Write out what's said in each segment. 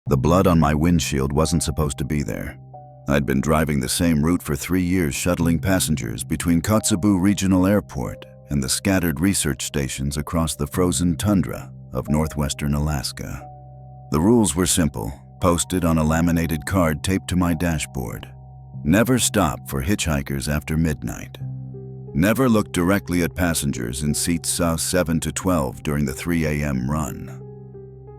The blood on my windshield wasn't supposed to be there. I'd been driving the same route for 3 years, shuttling passengers between Kotzebue Regional Airport and the scattered research stations across the frozen tundra of northwestern Alaska. The rules were simple, posted on a laminated card taped to my dashboard. Never stop for hitchhikers after midnight. Never look directly at passengers in seats 7 to 12 during the 3 a.m. run.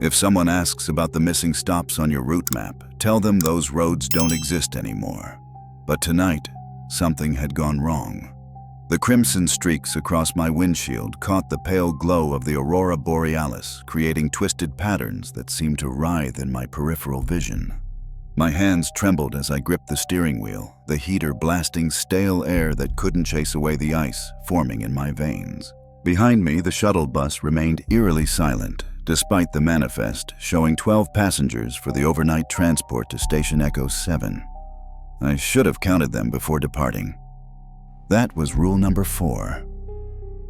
If someone asks about the missing stops on your route map, tell them those roads don't exist anymore. But tonight, something had gone wrong. The crimson streaks across my windshield caught the pale glow of the aurora borealis, creating twisted patterns that seemed to writhe in my peripheral vision. My hands trembled as I gripped the steering wheel, the heater blasting stale air that couldn't chase away the ice forming in my veins. Behind me, the shuttle bus remained eerily silent, despite the manifest showing 12 passengers for the overnight transport to Station Echo 7. I should have counted them before departing. That was rule number 4.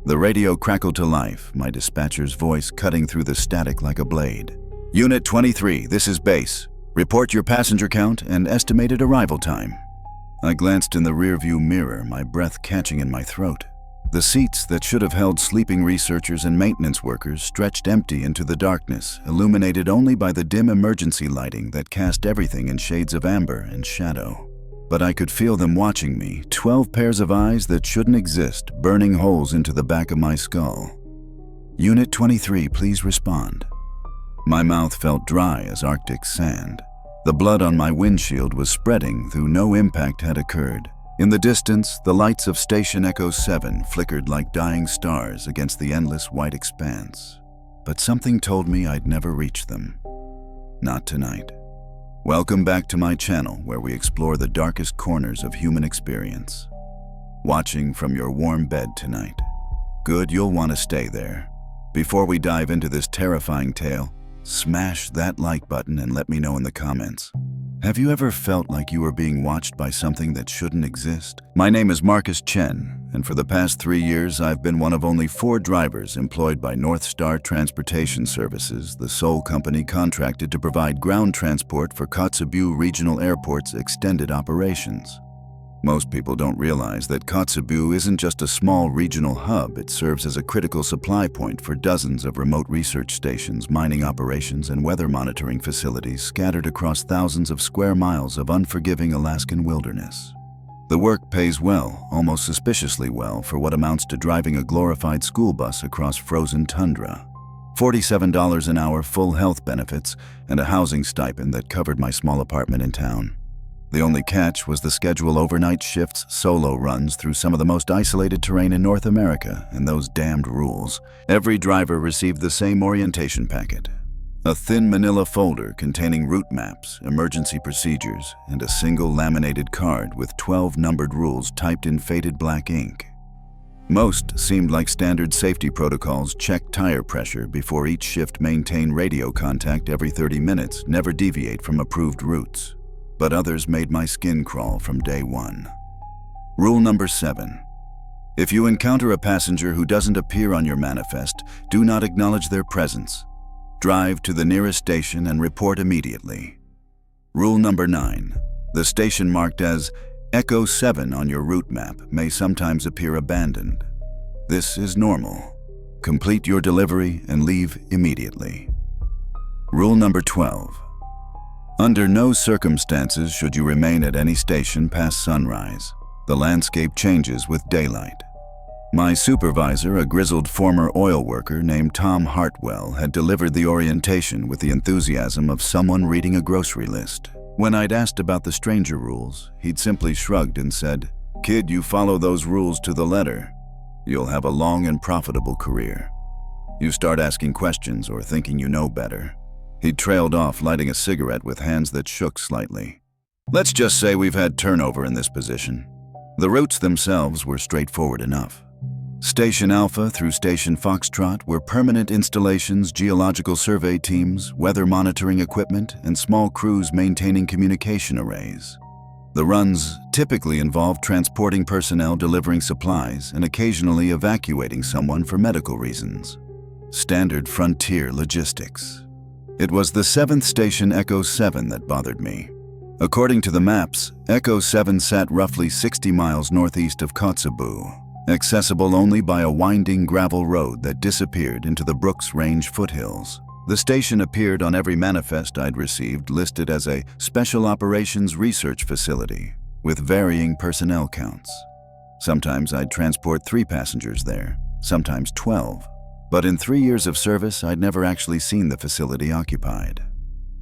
The radio crackled to life, my dispatcher's voice cutting through the static like a blade. Unit 23, this is base. Report your passenger count and estimated arrival time. I glanced in the rearview mirror, my breath catching in my throat. The seats that should have held sleeping researchers and maintenance workers stretched empty into the darkness, illuminated only by the dim emergency lighting that cast everything in shades of amber and shadow. But I could feel them watching me, 12 pairs of eyes that shouldn't exist, burning holes into the back of my skull. Unit 23, please respond. My mouth felt dry as Arctic sand. The blood on my windshield was spreading, though no impact had occurred. In the distance, the lights of Station Echo 7 flickered like dying stars against the endless white expanse. But something told me I'd never reach them. Not tonight. Welcome back to my channel, where we explore the darkest corners of human experience. Watching from your warm bed tonight. Good, you'll want to stay there. Before we dive into this terrifying tale, smash that like button and let me know in the comments. Have you ever felt like you were being watched by something that shouldn't exist? My name is Marcus Chen, and for the past 3 years I've been one of only 4 drivers employed by North Star Transportation Services, the sole company contracted to provide ground transport for Kotzebue Regional Airport's extended operations. Most people don't realize that Kotzebue isn't just a small regional hub, it serves as a critical supply point for dozens of remote research stations, mining operations, and weather monitoring facilities scattered across thousands of square miles of unforgiving Alaskan wilderness. The work pays well, almost suspiciously well, for what amounts to driving a glorified school bus across frozen tundra. $47 an hour, full health benefits, and a housing stipend that covered my small apartment in town. The only catch was the scheduled overnight shifts, solo runs through some of the most isolated terrain in North America, and those damned rules. Every driver received the same orientation packet. A thin manila folder containing route maps, emergency procedures, and a single laminated card with 12 numbered rules typed in faded black ink. Most seemed like standard safety protocols: check tire pressure before each shift, maintain radio contact every 30 minutes, never deviate from approved routes. But others made my skin crawl from day one. Rule number 7. If you encounter a passenger who doesn't appear on your manifest, do not acknowledge their presence. Drive to the nearest station and report immediately. Rule number 9. The station marked as Echo 7 on your route map may sometimes appear abandoned. This is normal. Complete your delivery and leave immediately. Rule number 12. Under no circumstances should you remain at any station past sunrise. The landscape changes with daylight. My supervisor, a grizzled former oil worker named Tom Hartwell, had delivered the orientation with the enthusiasm of someone reading a grocery list. When I'd asked about the stranger rules, he'd simply shrugged and said, "Kid, you follow those rules to the letter. You'll have a long and profitable career. You start asking questions or thinking you know better." He trailed off, lighting a cigarette with hands that shook slightly. Let's just say we've had turnover in this position. The routes themselves were straightforward enough. Station Alpha through Station Foxtrot were permanent installations, geological survey teams, weather monitoring equipment, and small crews maintaining communication arrays. The runs typically involved transporting personnel, delivering supplies, and occasionally evacuating someone for medical reasons. Standard frontier logistics. It was the 7th station, Echo 7, that bothered me. According to the maps, Echo 7 sat roughly 60 miles northeast of Kotzebue, accessible only by a winding gravel road that disappeared into the Brooks Range foothills. The station appeared on every manifest I'd received listed as a Special Operations Research Facility, with varying personnel counts. Sometimes I'd transport 3 passengers there, sometimes 12. But in 3 years of service, I'd never actually seen the facility occupied.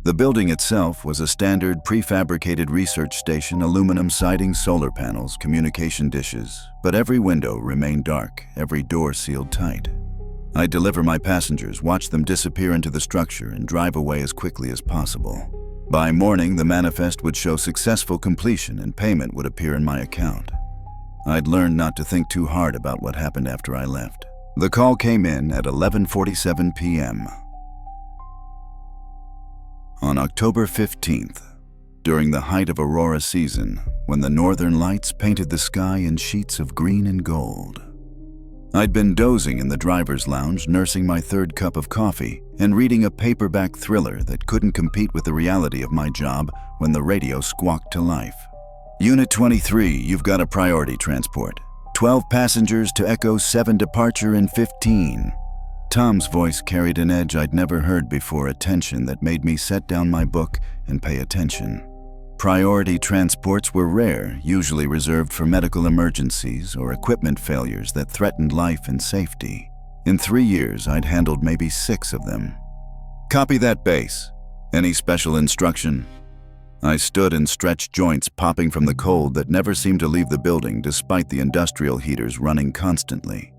The building itself was a standard prefabricated research station, aluminum siding, solar panels, communication dishes, but every window remained dark, every door sealed tight. I'd deliver my passengers, watch them disappear into the structure, and drive away as quickly as possible. By morning, the manifest would show successful completion and payment would appear in my account. I'd learned not to think too hard about what happened after I left. The call came in at 11:47 p.m. on October 15th, during the height of aurora season, when the northern lights painted the sky in sheets of green and gold. I'd been dozing in the driver's lounge, nursing my 3rd cup of coffee and reading a paperback thriller that couldn't compete with the reality of my job when the radio squawked to life. Unit 23, you've got a priority transport. 12 passengers to Echo 7, departure in 15. Tom's voice carried an edge I'd never heard before, a tension that made me set down my book and pay attention. Priority transports were rare, usually reserved for medical emergencies or equipment failures that threatened life and safety. In 3 years, I'd handled maybe 6 of them. Copy that, base. Any special instruction? I stood and stretched, joints popping from the cold that never seemed to leave the building despite the industrial heaters running constantly.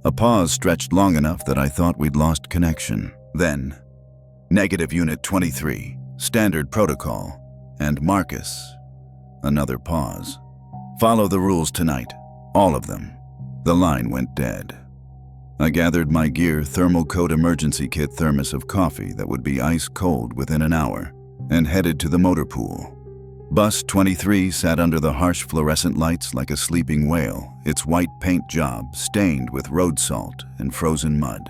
A pause stretched long enough that I thought we'd lost connection. Then, negative Unit 23, standard protocol, and Marcus. Another pause. Follow the rules tonight, all of them. The line went dead. I gathered my gear, thermal coat, emergency kit, thermos of coffee that would be ice cold within an hour, and headed to the motor pool. Bus 23 sat under the harsh fluorescent lights like a sleeping whale, its white paint job stained with road salt and frozen mud.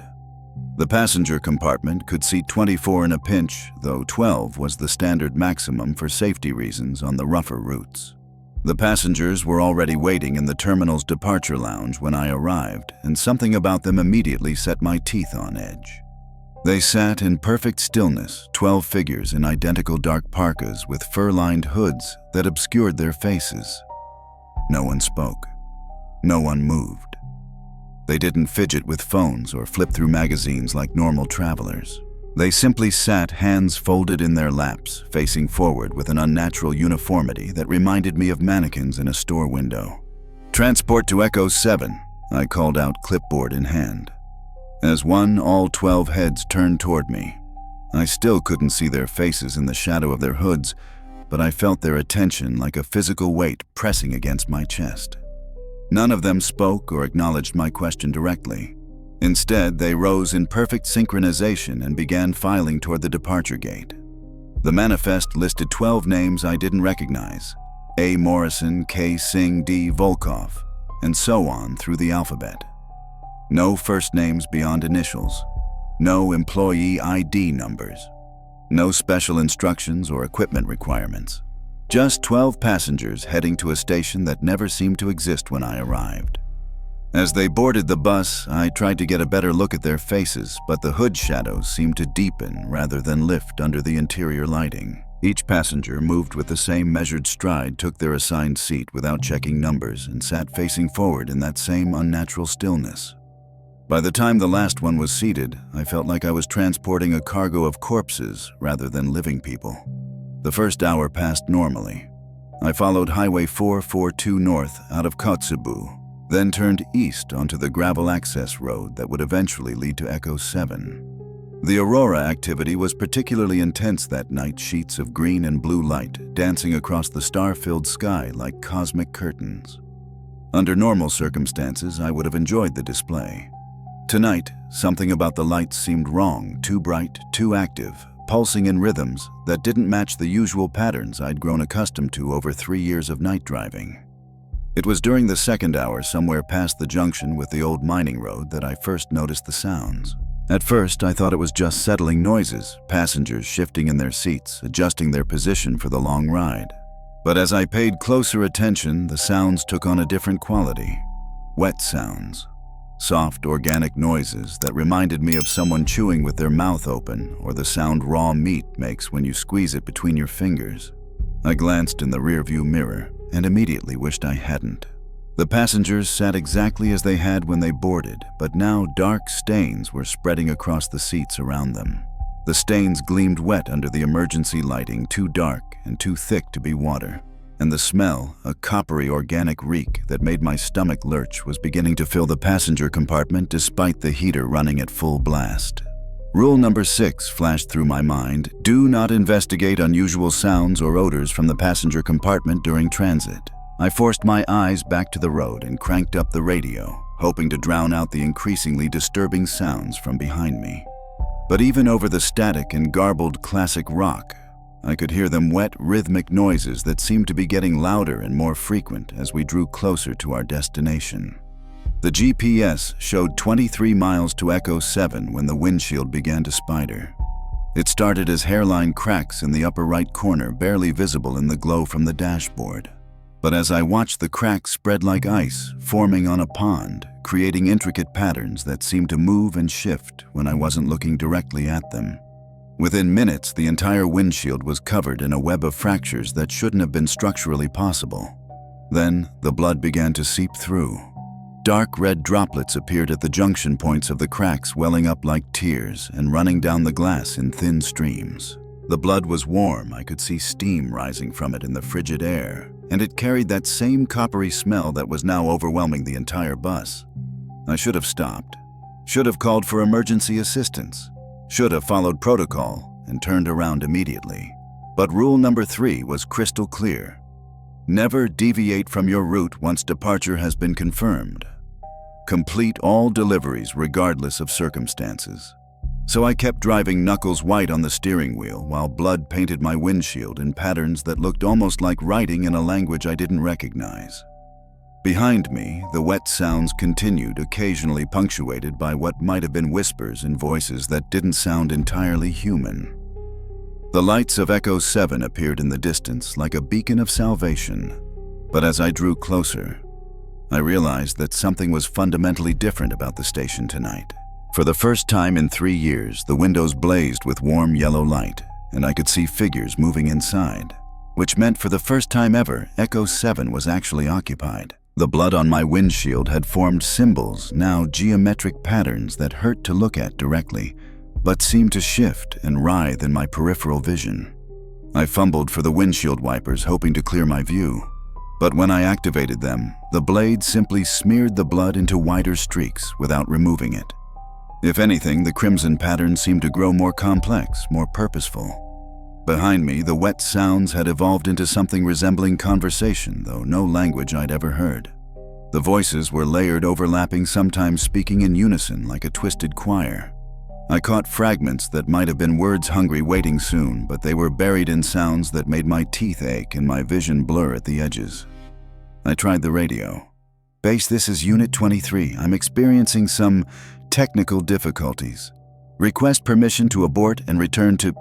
The passenger compartment could seat 24 in a pinch, though 12 was the standard maximum for safety reasons on the rougher routes. The passengers were already waiting in the terminal's departure lounge when I arrived, and something about them immediately set my teeth on edge. They sat in perfect stillness, 12 figures in identical dark parkas with fur-lined hoods that obscured their faces. No one spoke. No one moved. They didn't fidget with phones or flip through magazines like normal travelers. They simply sat, hands folded in their laps, facing forward with an unnatural uniformity that reminded me of mannequins in a store window. "Transport to Echo 7, I called out, clipboard in hand. As one, all 12 heads turned toward me. I still couldn't see their faces in the shadow of their hoods, but I felt their attention like a physical weight pressing against my chest. None of them spoke or acknowledged my question directly. Instead, they rose in perfect synchronization and began filing toward the departure gate. The manifest listed 12 names I didn't recognize: A. Morrison, K. Singh, D. Volkov, and so on through the alphabet. No first names beyond initials. No employee ID numbers. No special instructions or equipment requirements. Just 12 passengers heading to a station that never seemed to exist when I arrived. As they boarded the bus, I tried to get a better look at their faces, but the hood shadows seemed to deepen rather than lift under the interior lighting. Each passenger moved with the same measured stride, took their assigned seat without checking numbers, and sat facing forward in that same unnatural stillness. By the time the last one was seated, I felt like I was transporting a cargo of corpses rather than living people. The first hour passed normally. I followed Highway 442 north out of Kotzebue, then turned east onto the gravel access road that would eventually lead to Echo 7. The aurora activity was particularly intense that night, sheets of green and blue light dancing across the star-filled sky like cosmic curtains. Under normal circumstances, I would have enjoyed the display. Tonight, something about the lights seemed wrong, too bright, too active, pulsing in rhythms that didn't match the usual patterns I'd grown accustomed to over 3 years of night driving. It was during the second hour, somewhere past the junction with the old mining road, that I first noticed the sounds. At first, I thought it was just settling noises, passengers shifting in their seats, adjusting their position for the long ride. But as I paid closer attention, the sounds took on a different quality. Wet sounds. Soft, organic noises that reminded me of someone chewing with their mouth open, or the sound raw meat makes when you squeeze it between your fingers. I glanced in the rearview mirror and immediately wished I hadn't. The passengers sat exactly as they had when they boarded, but now dark stains were spreading across the seats around them. The stains gleamed wet under the emergency lighting, too dark and too thick to be water. And the smell, a coppery organic reek that made my stomach lurch, was beginning to fill the passenger compartment despite the heater running at full blast. Rule number 6 flashed through my mind: do not investigate unusual sounds or odors from the passenger compartment during transit. I forced my eyes back to the road and cranked up the radio, hoping to drown out the increasingly disturbing sounds from behind me. But even over the static and garbled classic rock, I could hear them wet, rhythmic noises that seemed to be getting louder and more frequent as we drew closer to our destination. The GPS showed 23 miles to Echo 7 when the windshield began to spider. It started as hairline cracks in the upper right corner, barely visible in the glow from the dashboard. But as I watched, the cracks spread like ice, forming on a pond, creating intricate patterns that seemed to move and shift when I wasn't looking directly at them. Within minutes, the entire windshield was covered in a web of fractures that shouldn't have been structurally possible. Then, the blood began to seep through. Dark red droplets appeared at the junction points of the cracks, welling up like tears and running down the glass in thin streams. The blood was warm. I could see steam rising from it in the frigid air, and it carried that same coppery smell that was now overwhelming the entire bus. I should have stopped, should have called for emergency assistance, should have followed protocol and turned around immediately. But rule number 3 was crystal clear. Never deviate from your route once departure has been confirmed. Complete all deliveries regardless of circumstances. So I kept driving knuckles white on the steering wheel while blood painted my windshield in patterns that looked almost like writing in a language I didn't recognize. Behind me, the wet sounds continued, occasionally punctuated by what might have been whispers and voices that didn't sound entirely human. The lights of Echo 7 appeared in the distance like a beacon of salvation. But as I drew closer, I realized that something was fundamentally different about the station tonight. For the first time in 3 years, the windows blazed with warm yellow light, and I could see figures moving inside, which meant for the first time ever, Echo 7 was actually occupied. The blood on my windshield had formed symbols, now geometric patterns that hurt to look at directly, but seemed to shift and writhe in my peripheral vision. I fumbled for the windshield wipers, hoping to clear my view. But when I activated them, the blade simply smeared the blood into wider streaks without removing it. If anything, the crimson pattern seemed to grow more complex, more purposeful. Behind me, the wet sounds had evolved into something resembling conversation, though no language I'd ever heard. The voices were layered, overlapping, sometimes speaking in unison like a twisted choir. I caught fragments that might have been words hungry, waiting soon, but they were buried in sounds that made my teeth ache and my vision blur at the edges. I tried the radio. "Base, this is Unit 23. I'm experiencing some technical difficulties. Request permission to abort and return to..."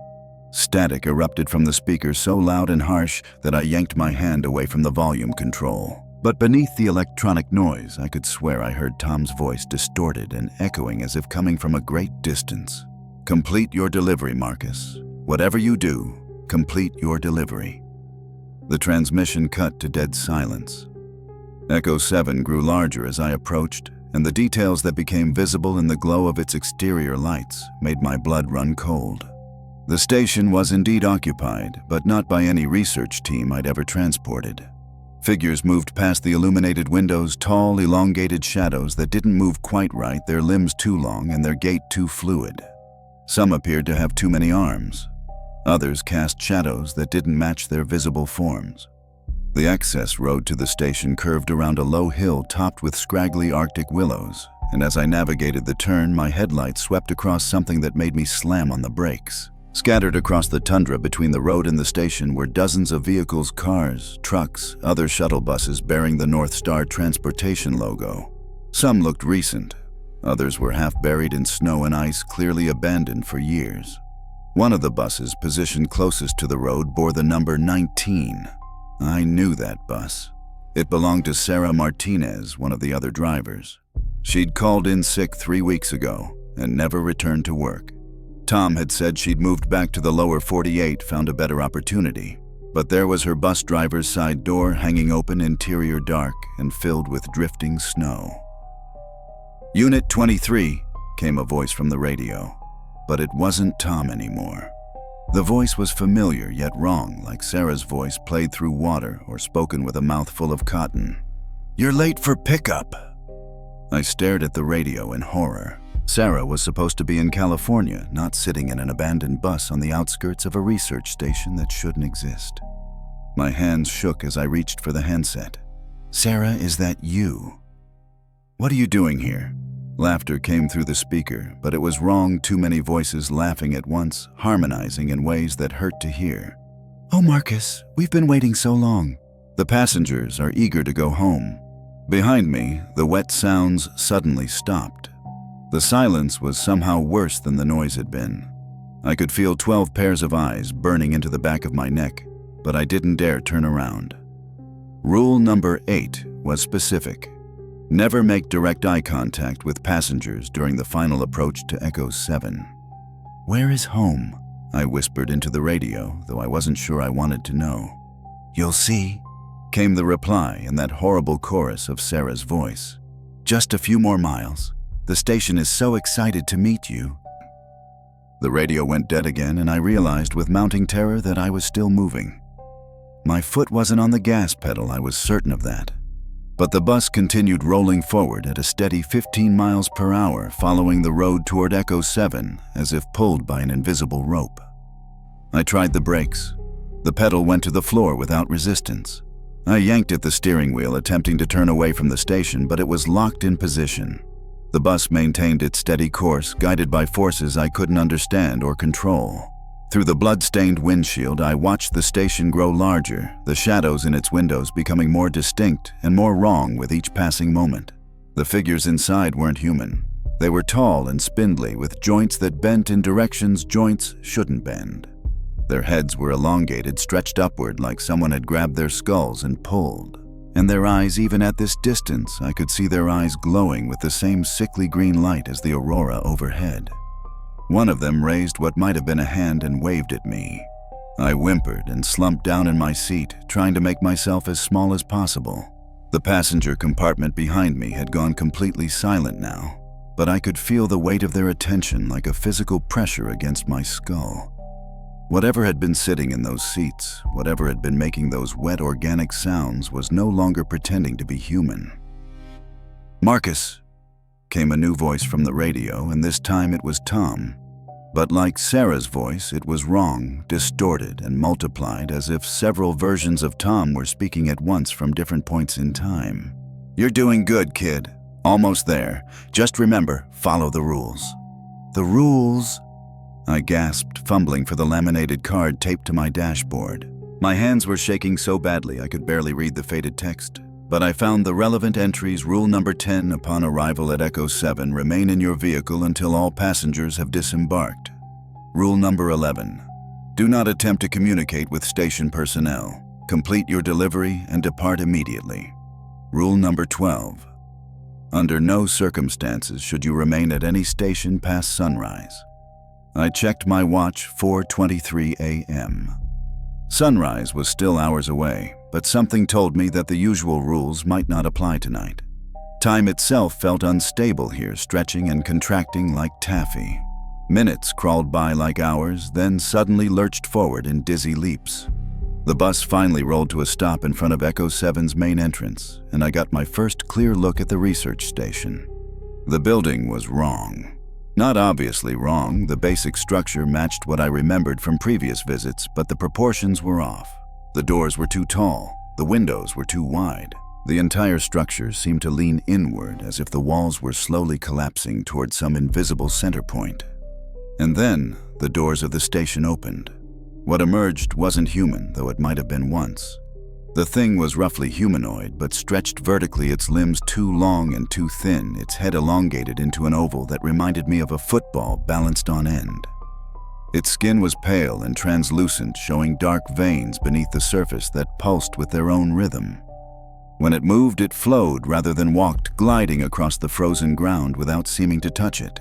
Static erupted from the speaker so loud and harsh that I yanked my hand away from the volume control. But beneath the electronic noise, I could swear I heard Tom's voice, distorted and echoing as if coming from a great distance. "Complete your delivery, Marcus. Whatever you do, complete your delivery." The transmission cut to dead silence. Echo 7 grew larger as I approached, and the details that became visible in the glow of its exterior lights made my blood run cold. The station was indeed occupied, but not by any research team I'd ever transported. Figures moved past the illuminated windows, tall, elongated shadows that didn't move quite right, their limbs too long and their gait too fluid. Some appeared to have too many arms. Others cast shadows that didn't match their visible forms. The access road to the station curved around a low hill topped with scraggly Arctic willows, and as I navigated the turn, my headlights swept across something that made me slam on the brakes. Scattered across the tundra between the road and the station were dozens of vehicles, cars, trucks, other shuttle buses bearing the North Star Transportation logo. Some looked recent. Others were half buried in snow and ice, clearly abandoned for years. One of the buses positioned closest to the road bore the number 19. I knew that bus. It belonged to Sarah Martinez, one of the other drivers. She'd called in sick 3 weeks ago and never returned to work. Tom had said she'd moved back to the lower 48, found a better opportunity. But there was her bus driver's side door hanging open, interior dark and filled with drifting snow. "Unit 23, came a voice from the radio. But it wasn't Tom anymore. The voice was familiar yet wrong, like Sarah's voice played through water or spoken with a mouthful of cotton. "You're late for pickup." I stared at the radio in horror. Sarah was supposed to be in California, not sitting in an abandoned bus on the outskirts of a research station that shouldn't exist. My hands shook as I reached for the handset. "Sarah, is that you?" "What are you doing here?" Laughter came through the speaker, but it was wrong. Too many voices laughing at once, harmonizing in ways that hurt to hear. "Oh, Marcus, we've been waiting so long. The passengers are eager to go home." Behind me, the wet sounds suddenly stopped. The silence was somehow worse than the noise had been. I could feel 12 pairs of eyes burning into the back of my neck, but I didn't dare turn around. Rule number 8 was specific. Never make direct eye contact with passengers during the final approach to Echo 7. "Where is home?" I whispered into the radio, though I wasn't sure I wanted to know. "You'll see," came the reply in that horrible chorus of Sarah's voice. "Just a few more miles. The station is so excited to meet you." The radio went dead again, and I realized with mounting terror that I was still moving. My foot wasn't on the gas pedal, I was certain of that. But the bus continued rolling forward at a steady 15 miles per hour, following the road toward Echo 7 as if pulled by an invisible rope. I tried the brakes. The pedal went to the floor without resistance. I yanked at the steering wheel, attempting to turn away from the station, but it was locked in position. The bus maintained its steady course, guided by forces I couldn't understand or control. Through the blood-stained windshield, I watched the station grow larger, the shadows in its windows becoming more distinct and more wrong with each passing moment. The figures inside weren't human. They were tall and spindly, with joints that bent in directions joints shouldn't bend. Their heads were elongated, stretched upward like someone had grabbed their skulls and pulled. And their eyes, even at this distance, I could see their eyes glowing with the same sickly green light as the aurora overhead. One of them raised what might have been a hand and waved at me. I whimpered and slumped down in my seat, trying to make myself as small as possible. The passenger compartment behind me had gone completely silent now, but I could feel the weight of their attention like a physical pressure against my skull. Whatever had been sitting in those seats, whatever had been making those wet organic sounds, was no longer pretending to be human. "Marcus," came a new voice from the radio, and this time it was Tom. But like Sarah's voice, it was wrong, distorted, and multiplied as if several versions of Tom were speaking at once from different points in time. "You're doing good, kid. Almost there. Just remember, follow the rules." "The rules?" I gasped, fumbling for the laminated card taped to my dashboard. My hands were shaking so badly I could barely read the faded text. But I found the relevant entries. Rule number 10, upon arrival at Echo 7, remain in your vehicle until all passengers have disembarked. Rule number 11, do not attempt to communicate with station personnel. Complete your delivery and depart immediately. Rule number 12, under no circumstances should you remain at any station past sunrise. I checked my watch, 4:23 a.m. Sunrise was still hours away, but something told me that the usual rules might not apply tonight. Time itself felt unstable here, stretching and contracting like taffy. Minutes crawled by like hours, then suddenly lurched forward in dizzy leaps. The bus finally rolled to a stop in front of Echo 7's main entrance, and I got my first clear look at the research station. The building was wrong. Not obviously wrong, the basic structure matched what I remembered from previous visits, but the proportions were off. The doors were too tall, the windows were too wide. The entire structure seemed to lean inward as if the walls were slowly collapsing toward some invisible center point. And then, the doors of the station opened. What emerged wasn't human, though it might have been once. The thing was roughly humanoid, but stretched vertically, its limbs too long and too thin, its head elongated into an oval that reminded me of a football balanced on end. Its skin was pale and translucent, showing dark veins beneath the surface that pulsed with their own rhythm. When it moved, it flowed rather than walked, gliding across the frozen ground without seeming to touch it.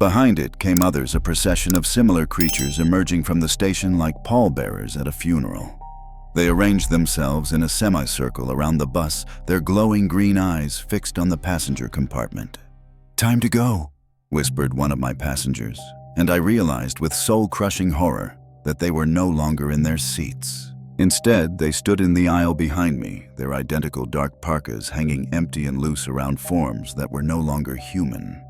Behind it came others, a procession of similar creatures emerging from the station like pallbearers at a funeral. They arranged themselves in a semicircle around the bus, their glowing green eyes fixed on the passenger compartment. "Time to go," whispered one of my passengers, and I realized with soul-crushing horror that they were no longer in their seats. Instead, they stood in the aisle behind me, their identical dark parkas hanging empty and loose around forms that were no longer human.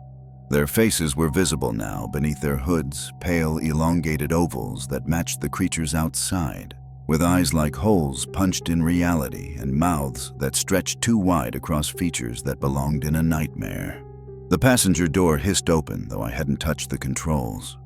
Their faces were visible now beneath their hoods, pale, elongated ovals that matched the creatures outside, with eyes like holes punched in reality and mouths that stretched too wide across features that belonged in a nightmare. The passenger door hissed open, though I hadn't touched the controls.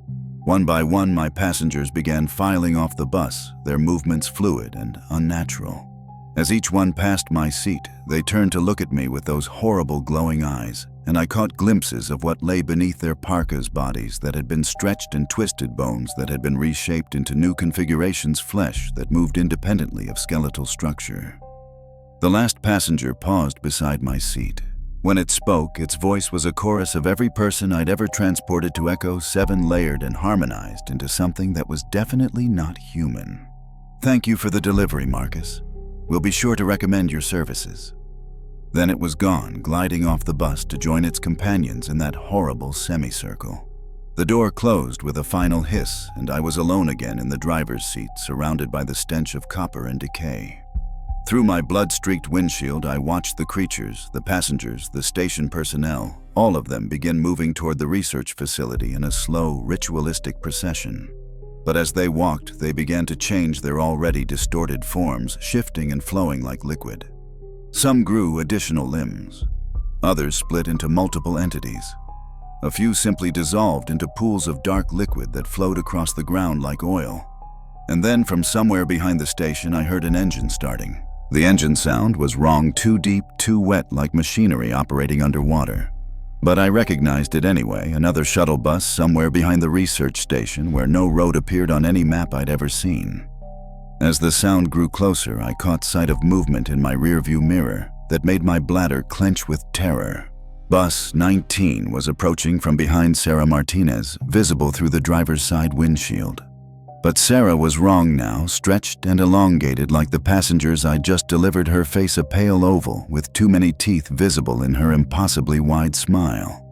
One by one, my passengers began filing off the bus, their movements fluid and unnatural. As each one passed my seat, they turned to look at me with those horrible glowing eyes, and I caught glimpses of what lay beneath their parkas, bodies that had been stretched and twisted, bones that had been reshaped into new configurations, flesh that moved independently of skeletal structure. The last passenger paused beside my seat. When it spoke, its voice was a chorus of every person I'd ever transported to Echo 7, layered and harmonized into something that was definitely not human. "Thank you for the delivery, Marcus. We'll be sure to recommend your services." Then it was gone, gliding off the bus to join its companions in that horrible semicircle. The door closed with a final hiss, and I was alone again in the driver's seat, surrounded by the stench of copper and decay. Through my blood-streaked windshield, I watched the creatures, the passengers, the station personnel, all of them begin moving toward the research facility in a slow, ritualistic procession. But as they walked, they began to change their already distorted forms, shifting and flowing like liquid. Some grew additional limbs. Others split into multiple entities. A few simply dissolved into pools of dark liquid that flowed across the ground like oil. And then from somewhere behind the station, I heard an engine starting. The engine sound was wrong, too deep, too wet, like machinery operating underwater. But I recognized it anyway, another shuttle bus somewhere behind the research station where no road appeared on any map I'd ever seen. As the sound grew closer, I caught sight of movement in my rearview mirror that made my bladder clench with terror. Bus 19 was approaching from behind Sarah Martinez, visible through the driver's side windshield. But Sarah was wrong now, stretched and elongated like the passengers I'd just delivered, her face a pale oval with too many teeth visible in her impossibly wide smile.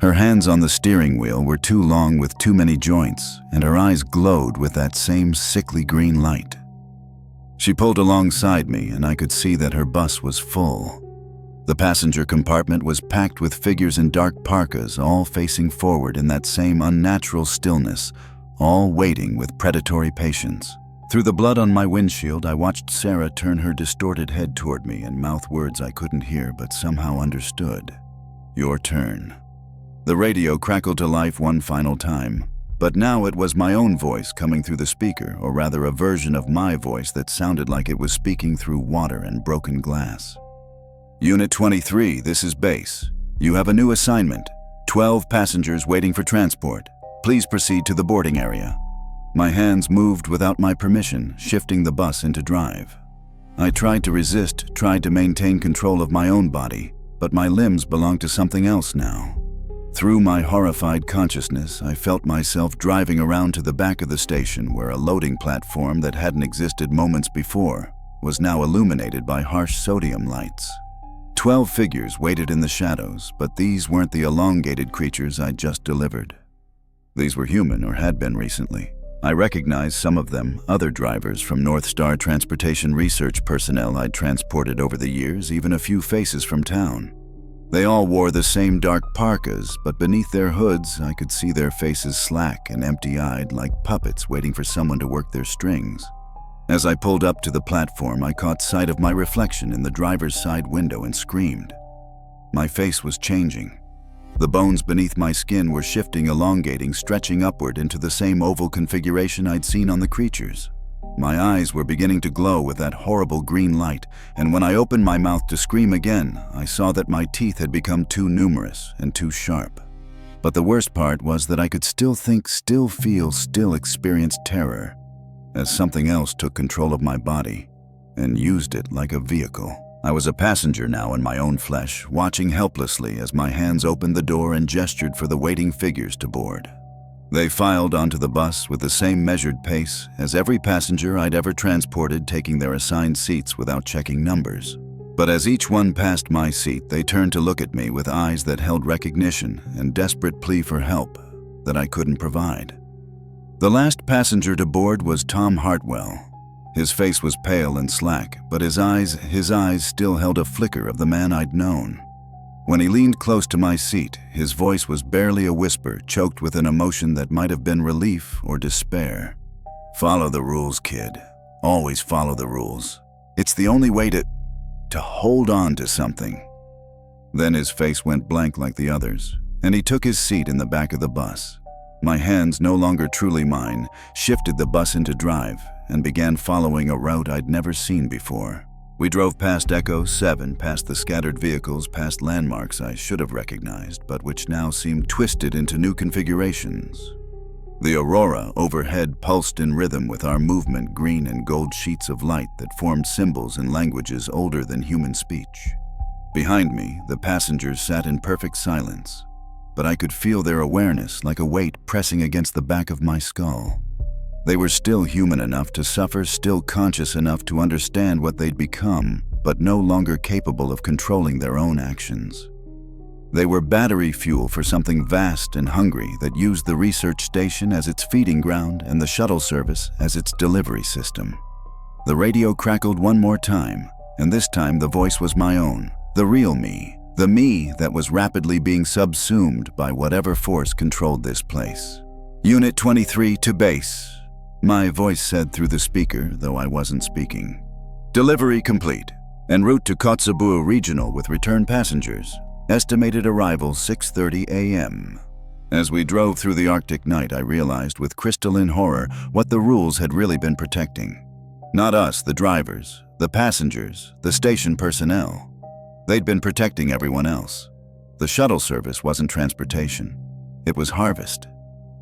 Her hands on the steering wheel were too long with too many joints, and her eyes glowed with that same sickly green light. She pulled alongside me, and I could see that her bus was full. The passenger compartment was packed with figures in dark parkas, all facing forward in that same unnatural stillness, all waiting with predatory patience. Through the blood on my windshield, I watched Sarah turn her distorted head toward me and mouth words I couldn't hear but somehow understood. "Your turn." The radio crackled to life one final time, but now it was my own voice coming through the speaker, or rather a version of my voice that sounded like it was speaking through water and broken glass. "Unit 23, this is base. You have a new assignment. 12 passengers waiting for transport. Please proceed to the boarding area." My hands moved without my permission, shifting the bus into drive. I tried to resist, tried to maintain control of my own body, but my limbs belonged to something else now. Through my horrified consciousness, I felt myself driving around to the back of the station where a loading platform that hadn't existed moments before was now illuminated by harsh sodium lights. 12 figures waited in the shadows, but these weren't the elongated creatures I'd just delivered. These were human, or had been recently. I recognized some of them, other drivers from North Star Transportation research personnel I'd transported over the years, even a few faces from town. They all wore the same dark parkas, but beneath their hoods, I could see their faces slack and empty-eyed like puppets waiting for someone to work their strings. As I pulled up to the platform, I caught sight of my reflection in the driver's side window and screamed. My face was changing. The bones beneath my skin were shifting, elongating, stretching upward into the same oval configuration I'd seen on the creatures. My eyes were beginning to glow with that horrible green light, and when I opened my mouth to scream again, I saw that my teeth had become too numerous and too sharp. But the worst part was that I could still think, still feel, still experience terror, as something else took control of my body and used it like a vehicle. I was a passenger now in my own flesh, watching helplessly as my hands opened the door and gestured for the waiting figures to board. They filed onto the bus with the same measured pace as every passenger I'd ever transported, taking their assigned seats without checking numbers. But as each one passed my seat, they turned to look at me with eyes that held recognition and desperate plea for help that I couldn't provide. The last passenger to board was Tom Hartwell. His face was pale and slack, but his eyes still held a flicker of the man I'd known. When he leaned close to my seat, his voice was barely a whisper, choked with an emotion that might have been relief or despair. "Follow the rules, kid. Always follow the rules. It's the only way to hold on to something." Then his face went blank like the others, and he took his seat in the back of the bus. My hands, no longer truly mine, shifted the bus into drive and began following a route I'd never seen before. We drove past Echo 7, past the scattered vehicles, past landmarks I should have recognized, but which now seemed twisted into new configurations. The aurora overhead pulsed in rhythm with our movement, green and gold sheets of light that formed symbols in languages older than human speech. Behind me, the passengers sat in perfect silence, but I could feel their awareness like a weight pressing against the back of my skull. They were still human enough to suffer, still conscious enough to understand what they'd become, but no longer capable of controlling their own actions. They were battery fuel for something vast and hungry that used the research station as its feeding ground and the shuttle service as its delivery system. The radio crackled one more time, and this time the voice was my own, the real me, the me that was rapidly being subsumed by whatever force controlled this place. "Unit 23 to base," my voice said through the speaker, though I wasn't speaking. "Delivery complete. En route to Kotzebue Regional with return passengers. Estimated arrival 6:30 a.m. As we drove through the Arctic night, I realized with crystalline horror what the rules had really been protecting. Not us, the drivers, the passengers, the station personnel. They'd been protecting everyone else. The shuttle service wasn't transportation. It was harvest.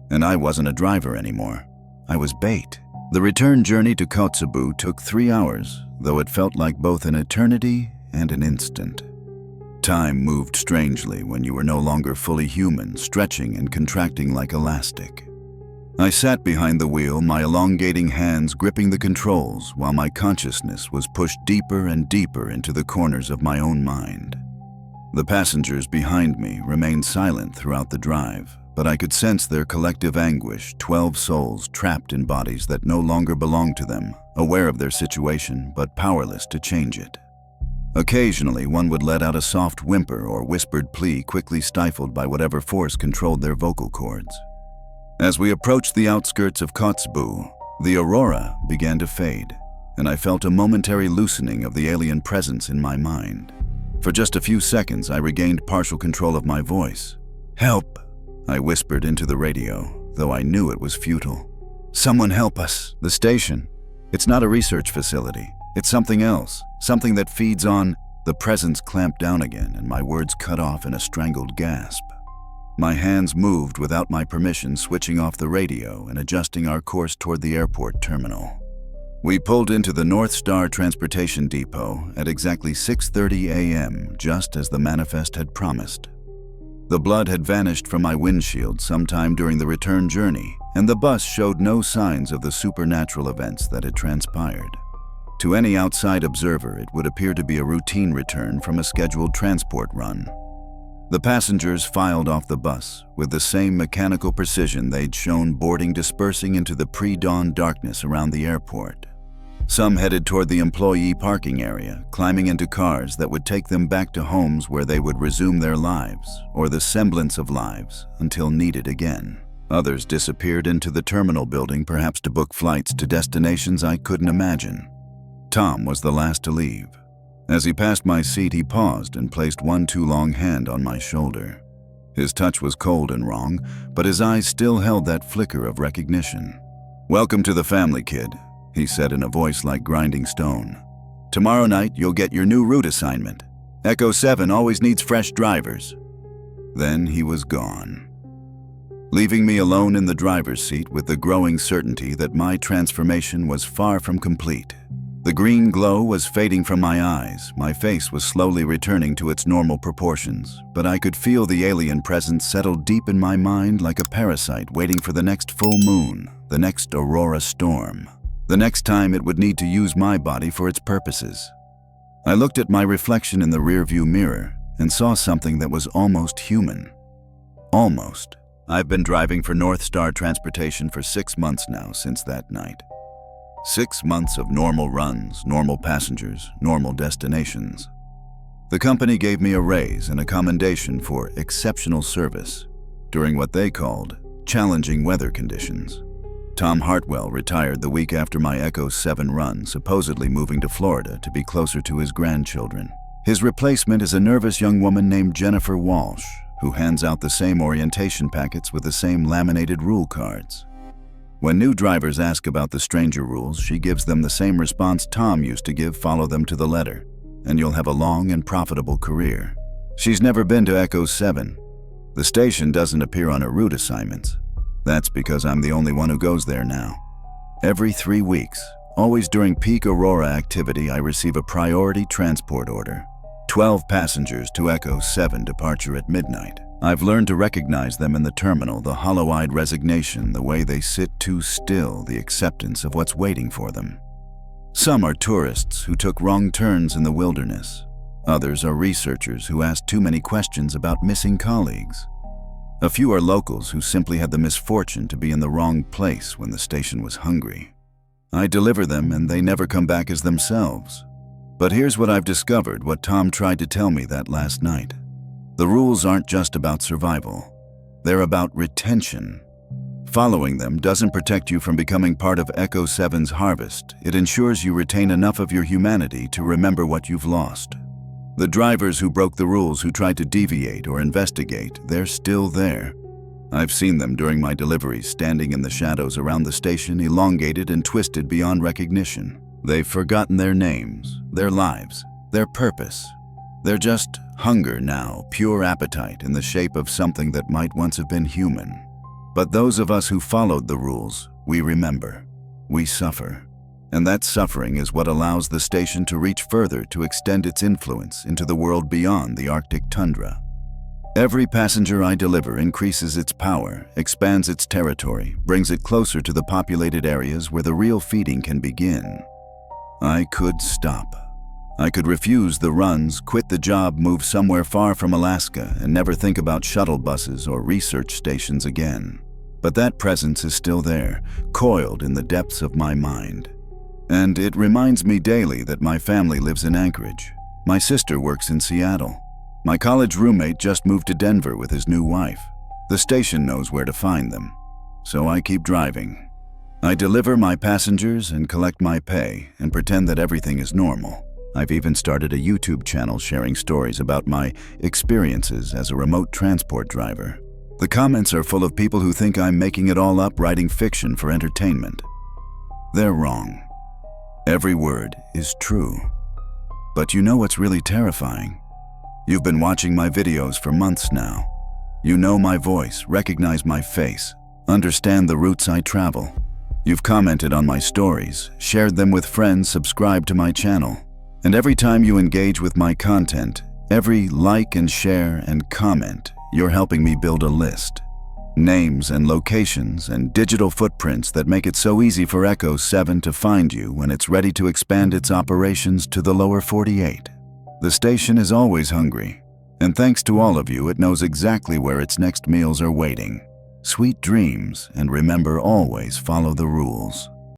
And I wasn't a driver anymore. I was bait. The return journey to Kotzebue took 3 hours, though it felt like both an eternity and an instant. Time moved strangely when you were no longer fully human, stretching and contracting like elastic. I sat behind the wheel, my elongating hands gripping the controls, while my consciousness was pushed deeper and deeper into the corners of my own mind. The passengers behind me remained silent throughout the drive, but I could sense their collective anguish, 12 souls trapped in bodies that no longer belonged to them, aware of their situation but powerless to change it. Occasionally, one would let out a soft whimper or whispered plea, quickly stifled by whatever force controlled their vocal cords. As we approached the outskirts of Kotzebue, the aurora began to fade, and I felt a momentary loosening of the alien presence in my mind. For just a few seconds, I regained partial control of my voice. "Help," I whispered into the radio, though I knew it was futile. "Someone help us." The station. It's not a research facility. It's something else, something that feeds on. The presence clamped down again, and my words cut off in a strangled gasp. My hands moved without my permission, switching off the radio and adjusting our course toward the airport terminal. We pulled into the North Star Transportation Depot at exactly 6:30 a.m., just as the manifest had promised. The blood had vanished from my windshield sometime during the return journey, and the bus showed no signs of the supernatural events that had transpired. To any outside observer, it would appear to be a routine return from a scheduled transport run. The passengers filed off the bus with the same mechanical precision they'd shown boarding, dispersing into the pre-dawn darkness around the airport. Some headed toward the employee parking area, climbing into cars that would take them back to homes where they would resume their lives, or the semblance of lives, until needed again. Others disappeared into the terminal building, perhaps to book flights to destinations I couldn't imagine. Tom was the last to leave. As he passed my seat, he paused and placed one too long hand on my shoulder. His touch was cold and wrong, but his eyes still held that flicker of recognition. "Welcome to the family, kid. he said in a voice like grinding stone. "Tomorrow night, you'll get your new route assignment. Echo 7 always needs fresh drivers." Then he was gone, leaving me alone in the driver's seat with the growing certainty that my transformation was far from complete. The green glow was fading from my eyes, my face was slowly returning to its normal proportions, but I could feel the alien presence settle deep in my mind like a parasite waiting for the next full moon, the next aurora storm, the next time it would need to use my body for its purposes. I looked at my reflection in the rearview mirror and saw something that was almost human. Almost. I've been driving for North Star Transportation for 6 months now since that night. 6 months of normal runs, normal passengers, normal destinations. The company gave me a raise and a commendation for exceptional service during what they called challenging weather conditions. Tom Hartwell retired the week after my Echo 7 run, supposedly moving to Florida to be closer to his grandchildren. His replacement is a nervous young woman named Jennifer Walsh, who hands out the same orientation packets with the same laminated rule cards. When new drivers ask about the stranger rules, she gives them the same response Tom used to give: follow them to the letter, and you'll have a long and profitable career. She's never been to Echo 7. The station doesn't appear on her route assignments. That's because I'm the only one who goes there now. Every 3 weeks, always during peak Aurora activity, I receive a priority transport order. 12 passengers to Echo 7 departure at midnight. I've learned to recognize them in the terminal, the hollow-eyed resignation, the way they sit too still, the acceptance of what's waiting for them. Some are tourists who took wrong turns in the wilderness. Others are researchers who asked too many questions about missing colleagues. A few are locals who simply had the misfortune to be in the wrong place when the station was hungry. I deliver them and they never come back as themselves. But here's what I've discovered, what Tom tried to tell me that last night. The rules aren't just about survival. They're about retention. Following them doesn't protect you from becoming part of Echo 7's harvest. It ensures you retain enough of your humanity to remember what you've lost. The drivers who broke the rules, who tried to deviate or investigate, they're still there. I've seen them during my deliveries, standing in the shadows around the station, elongated and twisted beyond recognition. They've forgotten their names, their lives, their purpose. They're just hunger now, pure appetite in the shape of something that might once have been human. But those of us who followed the rules, we remember, we suffer. And that suffering is what allows the station to reach further, to extend its influence into the world beyond the Arctic tundra. Every passenger I deliver increases its power, expands its territory, brings it closer to the populated areas where the real feeding can begin. I could stop. I could refuse the runs, quit the job, move somewhere far from Alaska, and never think about shuttle buses or research stations again. But that presence is still there, coiled in the depths of my mind. And it reminds me daily that my family lives in Anchorage. My sister works in Seattle. My college roommate just moved to Denver with his new wife. The station knows where to find them. So I keep driving. I deliver my passengers and collect my pay and pretend that everything is normal. I've even started a YouTube channel sharing stories about my experiences as a remote transport driver. The comments are full of people who think I'm making it all up, writing fiction for entertainment. They're wrong. Every word is true. But you know what's really terrifying? You've been watching my videos for months now. You know my voice, recognize my face, understand the routes I travel. You've commented on my stories, shared them with friends, subscribed to my channel. And every time you engage with my content, every like and share and comment, you're helping me build a list. Names and locations and digital footprints that make it so easy for Echo 7 to find you when it's ready to expand its operations to the lower 48. The station is always hungry, and thanks to all of you, it knows exactly where its next meals are waiting. Sweet dreams, and remember, always follow the rules.